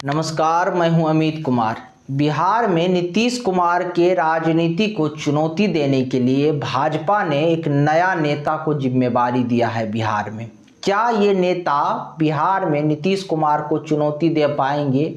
नमस्कार, मैं हूं अमित कुमार। बिहार में नीतीश कुमार के राजनीति को चुनौती देने के लिए भाजपा ने एक नया नेता को जिम्मेदारी दिया है बिहार में। क्या ये नेता बिहार में नीतीश कुमार को चुनौती दे पाएंगे?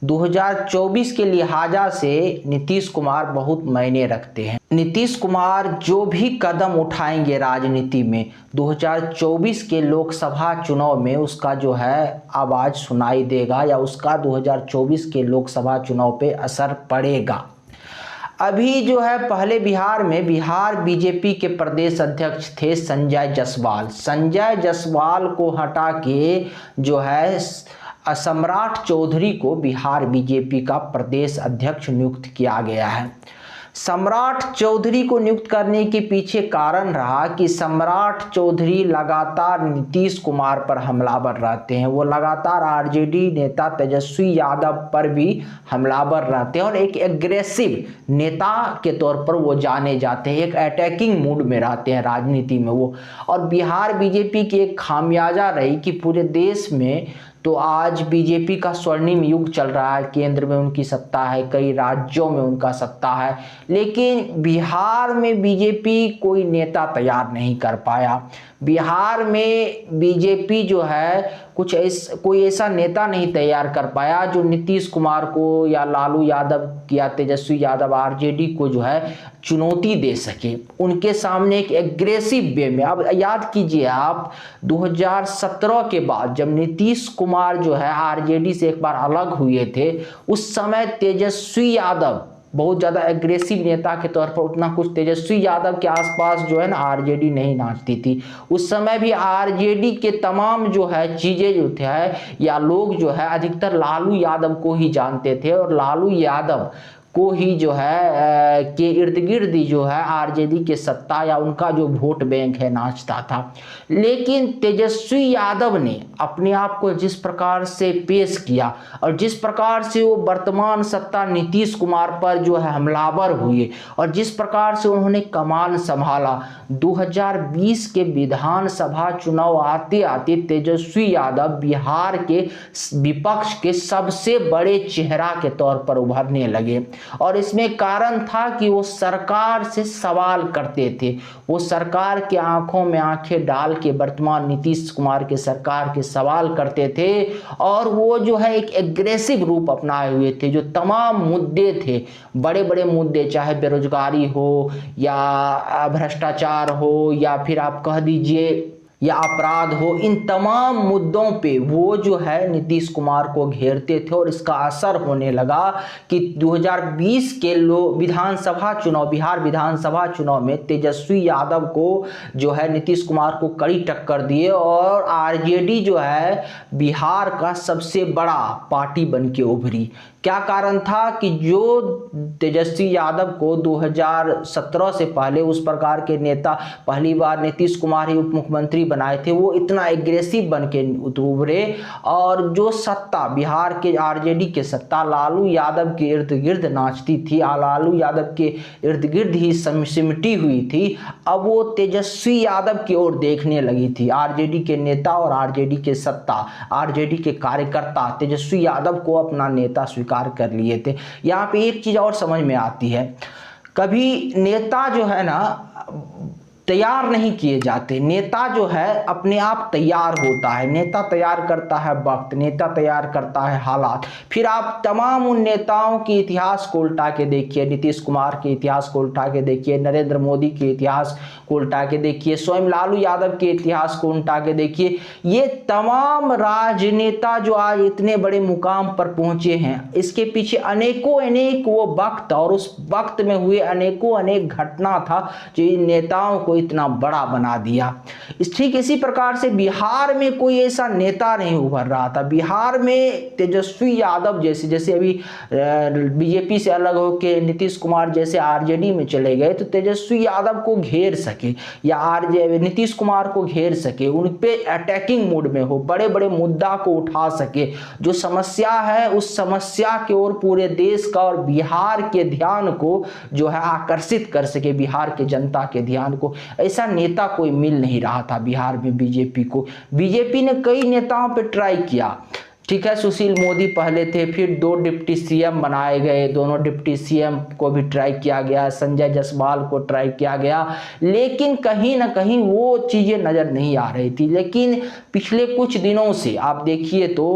2024 के लिहाजा से नीतीश कुमार बहुत मायने रखते हैं। नीतीश कुमार जो भी कदम उठाएंगे राजनीति में 2024 के लोकसभा चुनाव में उसका जो है आवाज सुनाई देगा या उसका 2024 के लोकसभा चुनाव पे असर पड़ेगा। अभी जो है पहले बिहार बीजेपी के प्रदेश अध्यक्ष थे संजय जायसवाल। संजय जायसवाल को हटा के जो है सम्राट चौधरी को बिहार बीजेपी का प्रदेश अध्यक्ष नियुक्त किया गया है। सम्राट चौधरी को नियुक्त करने के पीछे कारण रहा कि सम्राट चौधरी लगातार नीतीश कुमार पर हमलावर रहते हैं। वो लगातार आरजेडी नेता तेजस्वी यादव पर भी हमलावर रहते हैं और एक एग्रेसिव नेता के तौर पर वो जाने जाते हैं। एक अटैकिंग मूड में रहते हैं राजनीति में वो। और बिहार बीजेपी की एक खामियाजा रही कि पूरे देश में तो आज बीजेपी का स्वर्णिम युग चल रहा है। केंद्र में उनकी सत्ता है, कई राज्यों में उनका सत्ता है, लेकिन बिहार में बीजेपी कोई नेता तैयार नहीं कर पाया। बिहार में बीजेपी जो है कोई ऐसा नेता नहीं तैयार कर पाया जो नीतीश कुमार को या लालू यादव या तेजस्वी यादव आरजेडी को जो है चुनौती दे सके। उनके सामने एक एग्रेसिव वे में, अब याद कीजिए आप 2017 के बाद जब नीतीश कुमार जो है आरजेडी से एक बार अलग हुए थे, उस समय तेजस्वी यादव बहुत ज़्यादा एग्रेसिव नेता के तौर पर उतना कुछ तेजस्वी यादव के आसपास जो है ना आरजेडी नहीं नाचती थी। उस समय भी आरजेडी के तमाम जो है चीज़ें जो थे या लोग जो है अधिकतर लालू यादव को ही जानते थे और लालू यादव को ही जो है के इर्द गिर्द जो है आरजेडी के सत्ता या उनका जो वोट बैंक है नाचता था। लेकिन तेजस्वी यादव ने अपने आप को जिस प्रकार से पेश किया और जिस प्रकार से वो वर्तमान सत्ता नीतीश कुमार पर जो है हमलावर हुए और जिस प्रकार से उन्होंने कमान संभाला, 2020 के विधानसभा चुनाव आते आते तेजस्वी यादव बिहार के विपक्ष के सबसे बड़े चेहरा के तौर पर उभरने लगे। और इसमें कारण था कि वो सरकार से सवाल करते थे। वो सरकार के आंखों में आंखें डाल के वर्तमान नीतीश कुमार के सरकार के सवाल करते थे और वो जो है एक एग्रेसिव रूप अपनाए हुए थे। जो तमाम मुद्दे थे, बड़े बड़े मुद्दे, चाहे बेरोजगारी हो या भ्रष्टाचार हो या फिर आप कह दीजिए या अपराध हो, इन तमाम मुद्दों पे वो जो है नीतीश कुमार को घेरते थे। और इसका असर होने लगा कि 2020 के बिहार विधानसभा चुनाव में तेजस्वी यादव को जो है नीतीश कुमार को कड़ी टक्कर दिए और आरजेडी जो है बिहार का सबसे बड़ा पार्टी बन के उभरी। क्या कारण था कि जो तेजस्वी यादव को 2017 से पहले उस प्रकार के नेता पहली बार नीतीश कुमार ही उप मुख्यमंत्री बनाए थे, वो इतना एग्रेसिव बन के उभरे और जो सत्ता बिहार के आरजेडी के सत्ता लालू यादव के इर्द गिर्द नाचती थी, लालू यादव के इर्द गिर्द ही सिमटी हुई थी, अब वो तेजस्वी यादव की ओर देखने लगी थी। आरजेडी के नेता और आरजेडी के सत्ता, आरजेडी के कार्यकर्ता तेजस्वी यादव को अपना नेता स्वीकार कर लिए थे। यहाँ पे एक चीज और समझ में आती है, कभी नेता जो है ना तैयार नहीं किए जाते। नेता जो है अपने आप तैयार होता है। नेता तैयार करता है वक्त, नेता तैयार करता है हालात। फिर आप तमाम उन नेताओं के इतिहास को उल्टा के देखिए, नीतीश कुमार के इतिहास को उल्टा के देखिए, नरेंद्र मोदी के इतिहास को उल्टा के देखिए, स्वयं लालू यादव के इतिहास को उल्टा के देखिए। ये तमाम राजनेता जो आज इतने बड़े मुकाम पर पहुंचे हैं, इसके पीछे अनेकों अनेक वो वक्त और उस वक्त में हुए अनेकों अनेक घटना था जो इन नेताओं को इतना बड़ा बना दिया। ठीक इसी प्रकार से बिहार में कोई ऐसा नेता नहीं उभर रहा था। बिहार में तेजस्वी यादव जैसे अभी बीजेपी से अलग होकर नीतीश कुमार जैसे आरजेडी में चले गए, तो तेजस्वी यादव को घेर सके या नीतीश कुमार को घेर सके, उन पे अटैकिंग मूड में हो, बड़े बड़े मुद्दा को उठा सके, जो समस्या है उस समस्या की ओर पूरे देश का और बिहार के ध्यान को जो है आकर्षित कर सके, बिहार के जनता के ध्यान को। ऐसा नेता कोई मिल नहीं रहा था बिहार में बीजेपी को। बीजेपी ने कई नेताओं पे ट्राई किया, ठीक है, सुशील मोदी पहले थे, फिर 2 डिप्टी सीएम बनाए गए, दोनों डिप्टी सीएम को भी ट्राई किया गया, संजय जायसवाल को ट्राई किया गया, लेकिन कहीं ना कहीं वो चीज़ें नज़र नहीं आ रही थी। लेकिन पिछले कुछ दिनों से आप देखिए तो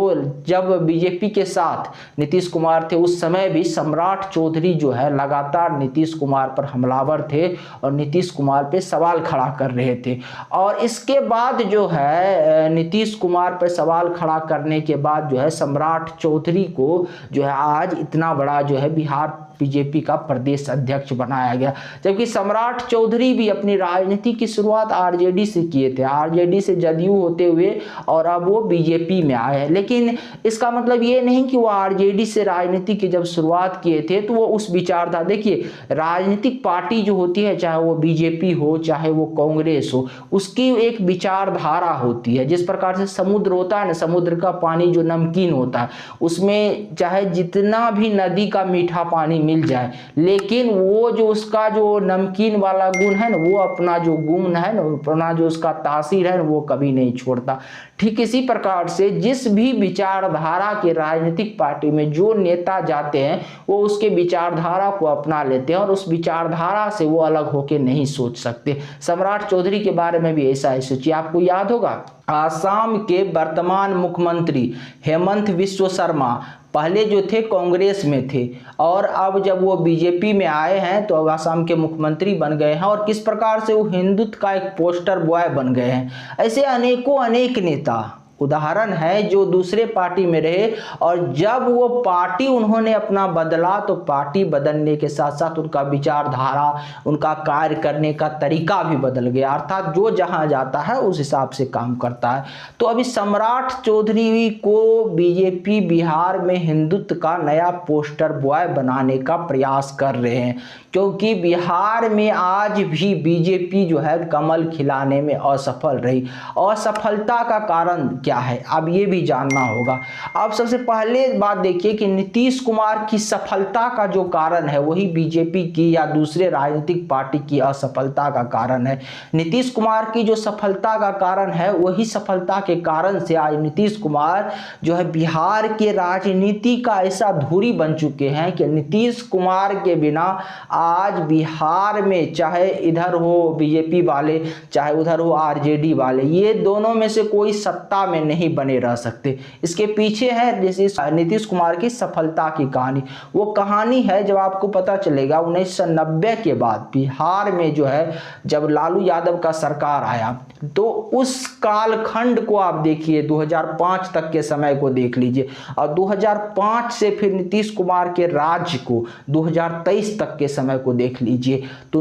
जब बीजेपी के साथ नीतीश कुमार थे उस समय भी सम्राट चौधरी जो है लगातार नीतीश कुमार पर हमलावर थे और नीतीश कुमार पे सवाल खड़ा कर रहे थे। और इसके बाद जो है नीतीश कुमार पर सवाल खड़ा करने के बाद जो है सम्राट चौधरी को जो है आज इतना बड़ा जो है बिहार बीजेपी का प्रदेश अध्यक्ष बनाया गया। जबकि सम्राट चौधरी भी अपनी राजनीति की शुरुआत आरजेडी से किए थे, आरजेडी से जदयू होते हुए और अब वो बीजेपी में आए हैं। लेकिन इसका मतलब ये नहीं कि वो आरजेडी से राजनीति की जब शुरुआत किए थे तो वो उस विचारधारा, देखिए राजनीतिक पार्टी जो होती है चाहे वो बीजेपी हो चाहे वो कांग्रेस हो, उसकी एक विचारधारा होती है। जिस प्रकार से समुद्र होता है ना, समुद्र का पानी जो नमकीन होता है उसमें चाहे जितना भी नदी का मीठा पानी मिल जाए, लेकिन वो जो उसका जो नमकीन वाला गुण है ना, वो अपना जो गुण है ना, अपना जो उसका तासीर है ना, वो कभी नहीं छोड़ता। ठीक इसी प्रकार से जिस भी विचारधारा के राजनीतिक पार्टी में जो नेता जाते हैं वो उसके विचारधारा को अपना लेते हैं और उस विचारधारा से वो अलग होकर नहीं सोच सकते। सम्राट चौधरी के बारे में भी ऐसा ही सोचिए। आपको याद होगा आसाम के वर्तमान मुख्यमंत्री हेमंत बिस्वा शर्मा पहले जो थे कांग्रेस में थे और अब जब वो बीजेपी में आए हैं तो आसाम के मुख्यमंत्री बन गए हैं और किस प्रकार से वो हिंदुत्व का एक पोस्टर बॉय बन गए हैं। ऐसे अनेकों अनेक नेता उदाहरण है जो दूसरे पार्टी में रहे और जब वो पार्टी उन्होंने अपना बदला तो पार्टी बदलने के साथ साथ उनका विचारधारा, उनका कार्य करने का तरीका भी बदल गया। अर्थात जो जहां जाता है उस हिसाब से काम करता है। तो अभी सम्राट चौधरी को बीजेपी बिहार में हिंदुत्व का नया पोस्टर बॉय बनाने का प्रयास कर रहे हैं, क्योंकि बिहार में आज भी बीजेपी जो है कमल खिलाने में असफल रही। असफलता का कारण क्या है अब ये भी जानना होगा। अब सबसे पहले बात देखिए कि नीतीश कुमार की सफलता का जो कारण है वही बीजेपी की या दूसरे राजनीतिक पार्टी की असफलता का कारण है। नीतीश कुमार की जो सफलता का कारण है वही सफलता के कारण से आज नीतीश कुमार जो है बिहार के राजनीति का ऐसा धुरी बन चुके हैं कि नीतीश कुमार के बिना आज बिहार में चाहे इधर हो बीजेपी वाले चाहे उधर हो आरजेडी वाले, ये दोनों में से कोई सत्ता में नहीं बने रह सकते। इसके पीछे है जैसे नीतीश कुमार की सफलता की कहानी। वो कहानी है जब आपको पता चलेगा 1990 के बाद बिहार में जो है जब लालू यादव का सरकार आया तो उस कालखंड को आप देखिए, 2005 तक के समय को देख लीजिए और 2005 से फिर नीतीश कुमार के राज्य को 2023 तक के समय को देख लीजिए। तो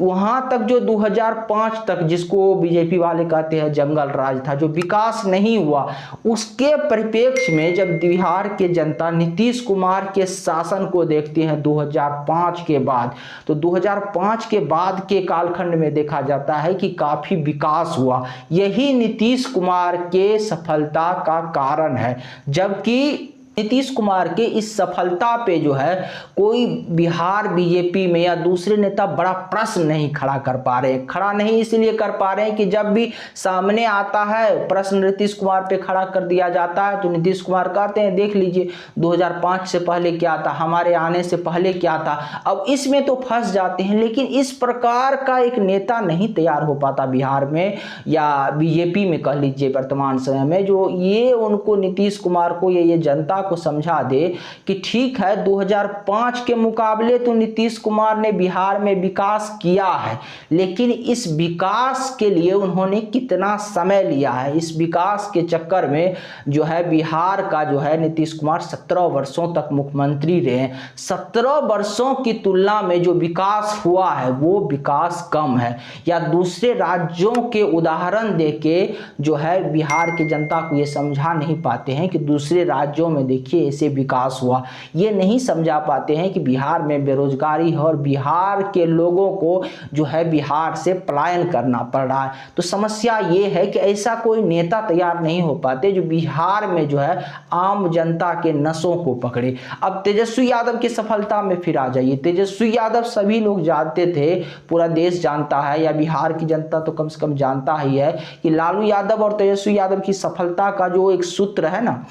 वहां तक जो 2005 तक जिसको बीजेपी वाले कहते हैं जंगल राज था, जो विकास नहीं हुआ, उसके परिप्रेक्ष्य में जब बिहार के जनता नीतीश कुमार के शासन को देखते हैं 2005 के बाद, तो 2005 के बाद के कालखंड में देखा जाता है कि काफी विकास हुआ। यही नीतीश कुमार के सफलता का कारण है। जबकि नीतीश कुमार के इस सफलता पे जो है कोई बिहार बीजेपी में या दूसरे नेता बड़ा प्रश्न नहीं खड़ा कर पा रहे हैं। खड़ा नहीं इसलिए कर पा रहे हैं कि जब भी सामने आता है प्रश्न नीतीश कुमार पे खड़ा कर दिया जाता है तो नीतीश कुमार कहते हैं देख लीजिए 2005 से पहले क्या था, हमारे आने से पहले क्या था। अब इसमें तो फंस जाते हैं। लेकिन इस प्रकार का एक नेता नहीं तैयार हो पाता बिहार में या बीजेपी में कह लीजिए वर्तमान समय में, जो ये उनको नीतीश कुमार को ये जनता को समझा दे कि ठीक है 2005 के मुकाबले तो नीतीश कुमार ने बिहार में विकास किया है, लेकिन इस विकास के लिए उन्होंने कितना समय लिया है। इस विकास के चक्कर में जो है बिहार का जो है नीतीश कुमार 17 वर्षों तक मुख्यमंत्री रहे। 17 वर्षों की तुलना में जो विकास हुआ है वो विकास कम है। या दूसरे राज्यों के उदाहरण देके जो है बिहार की जनता को ये समझा नहीं पाते हैं कि दूसरे राज्यों में देखिए ऐसे विकास हुआ। ये नहीं समझा पाते हैं कि बिहार में बेरोजगारी है और बिहार के लोगों को जो है बिहार से पलायन करना पड़ रहा है। तो समस्या ये है कि ऐसा कोई नेता तैयार नहीं हो पाते जो बिहार में जो है आम जनता के नसों को पकड़े। अब तेजस्वी यादव की सफलता में फिर आ जाइए। तेजस्वी यादव सभी लोग जानते थे, पूरा देश जानता है या बिहार की जनता तो कम से कम जानता ही है कि लालू यादव और तेजस्वी यादव की सफलता का जो एक सूत्र है ना,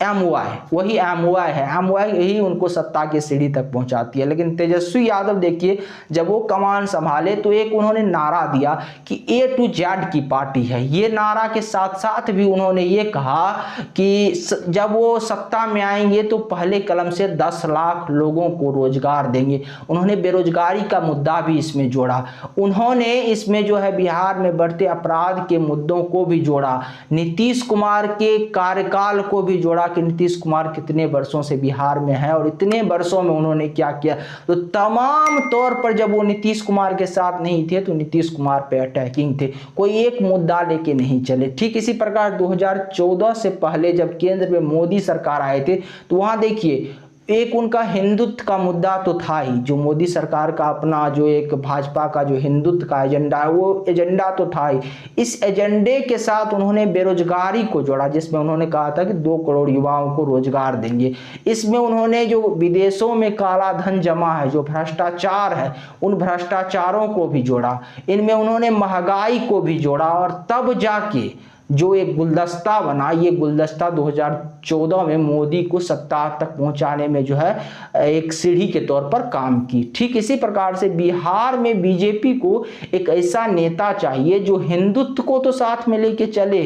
MOI, वही MOI है, MOI यही उनको सत्ता की सीढ़ी तक पहुंचाती है। लेकिन तेजस्वी यादव देखिए, जब वो कमान संभाले तो एक उन्होंने नारा दिया कि A to Z की पार्टी है। ये नारा के साथ साथ भी उन्होंने ये कहा कि जब वो सत्ता में आएंगे तो पहले कलम से 10 लाख लोगों को रोजगार देंगे। उन्होंने बेरोजगारी का मुद्दा भी इसमें जोड़ा, उन्होंने इसमें जो है बिहार में बढ़ते अपराध के मुद्दों को भी जोड़ा, नीतीश कुमार के कार्यकाल को भी जोड़ा कि नीतीश कुमार कितने वर्षों से बिहार में है और इतने वर्षों में उन्होंने क्या किया। तो तमाम तौर पर जब वो नीतीश कुमार के साथ नहीं थे तो नीतीश कुमार पे अटैकिंग थे, कोई एक मुद्दा लेके नहीं चले। ठीक इसी प्रकार 2014 से पहले जब केंद्र में मोदी सरकार आए थे तो वहां देखिए एक उनका हिंदुत्व का मुद्दा तो था ही, जो मोदी सरकार का अपना जो एक भाजपा का जो हिंदुत्व का एजेंडा है वो एजेंडा तो था ही। इस एजेंडे के साथ उन्होंने बेरोजगारी को जोड़ा, जिसमें उन्होंने कहा था कि 2 करोड़ युवाओं को रोजगार देंगे। इसमें उन्होंने जो विदेशों में काला धन जमा है, जो भ्रष्टाचार है, उन भ्रष्टाचारों को भी जोड़ा, इनमें उन्होंने महंगाई को भी जोड़ा और तब जाके जो एक गुलदस्ता बना, ये गुलदस्ता 2014 में मोदी को सत्ता तक पहुंचाने में जो है एक सीढ़ी के तौर पर काम की। ठीक इसी प्रकार से बिहार में बीजेपी को एक ऐसा नेता चाहिए जो हिंदुत्व को तो साथ में लेके चले,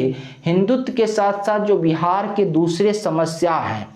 हिंदुत्व के साथ साथ जो बिहार के दूसरे समस्या हैं,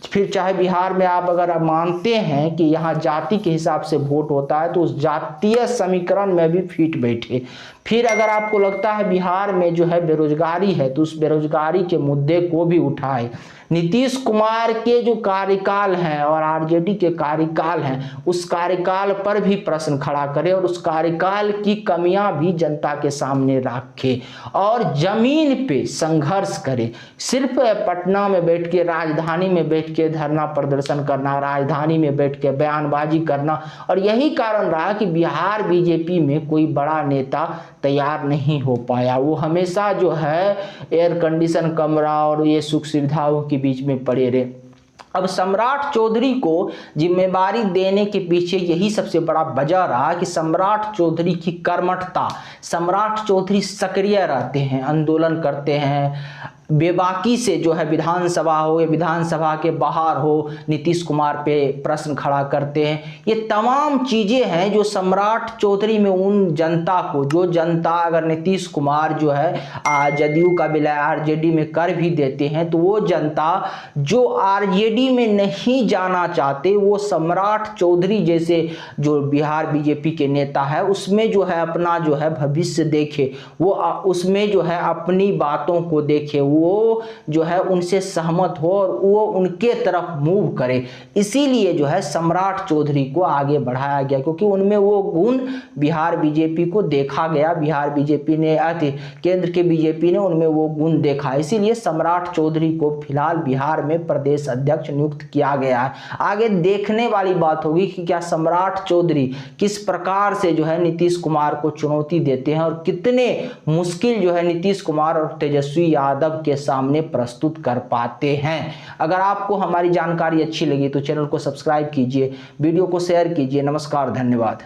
फिर चाहे बिहार में आप अगर मानते हैं कि यहाँ जाति के हिसाब से वोट होता है तो उस जातीय समीकरण में भी फिट बैठे। फिर अगर आपको लगता है बिहार में जो है बेरोजगारी है तो उस बेरोजगारी के मुद्दे को भी उठाए। नीतीश कुमार के जो कार्यकाल हैं और आरजेडी के कार्यकाल हैं उस कार्यकाल पर भी प्रश्न खड़ा करे और उस कार्यकाल की कमियां भी जनता के सामने रखे और जमीन पे संघर्ष करे। सिर्फ पटना में बैठ के, राजधानी में बैठ के धरना प्रदर्शन करना, राजधानी में बैठ के बयानबाजी करना, और यही कारण रहा कि बिहार बीजेपी में कोई बड़ा नेता तैयार नहीं हो पाया। वो हमेशा जो है एयर कंडीशन कमरा और ये सुख सुविधाओं के बीच में पड़े रहे। अब सम्राट चौधरी को जिम्मेवारी देने के पीछे यही सबसे बड़ा वजह रहा कि सम्राट चौधरी की कर्मठता, सम्राट चौधरी सक्रिय रहते हैं, आंदोलन करते हैं, बेबाकी से जो है विधानसभा हो या विधानसभा के बाहर हो नीतीश कुमार पे प्रश्न खड़ा करते हैं। ये तमाम चीज़ें हैं जो सम्राट चौधरी में उन जनता को, जो जनता अगर नीतीश कुमार जो है जदयू का विलय आरजेडी में कर भी देते हैं तो वो जनता जो आरजेडी में नहीं जाना चाहते वो सम्राट चौधरी जैसे जो बिहार बीजेपी के नेता है उसमें जो है अपना जो है भविष्य देखे, वो उसमें जो है अपनी बातों को देखे, वो जो है उनसे सहमत हो और वो उनके तरफ मूव करे। इसीलिए जो है सम्राट चौधरी को आगे बढ़ाया गया क्योंकि उनमें वो गुण बिहार बीजेपी को देखा गया, बिहार बीजेपी ने केंद्र के बीजेपी ने उनमें वो गुण देखा। इसीलिए सम्राट चौधरी को फिलहाल बिहार में प्रदेश अध्यक्ष नियुक्त किया गया है। आगे देखने वाली बात होगी कि क्या सम्राट चौधरी किस प्रकार से जो है नीतीश कुमार को चुनौती देते हैं और कितने मुश्किल जो है नीतीश कुमार और तेजस्वी यादव के सामने प्रस्तुत कर पाते हैं। अगर आपको हमारी जानकारी अच्छी लगी तो चैनल को सब्सक्राइब कीजिए, वीडियो को शेयर कीजिए। नमस्कार, धन्यवाद।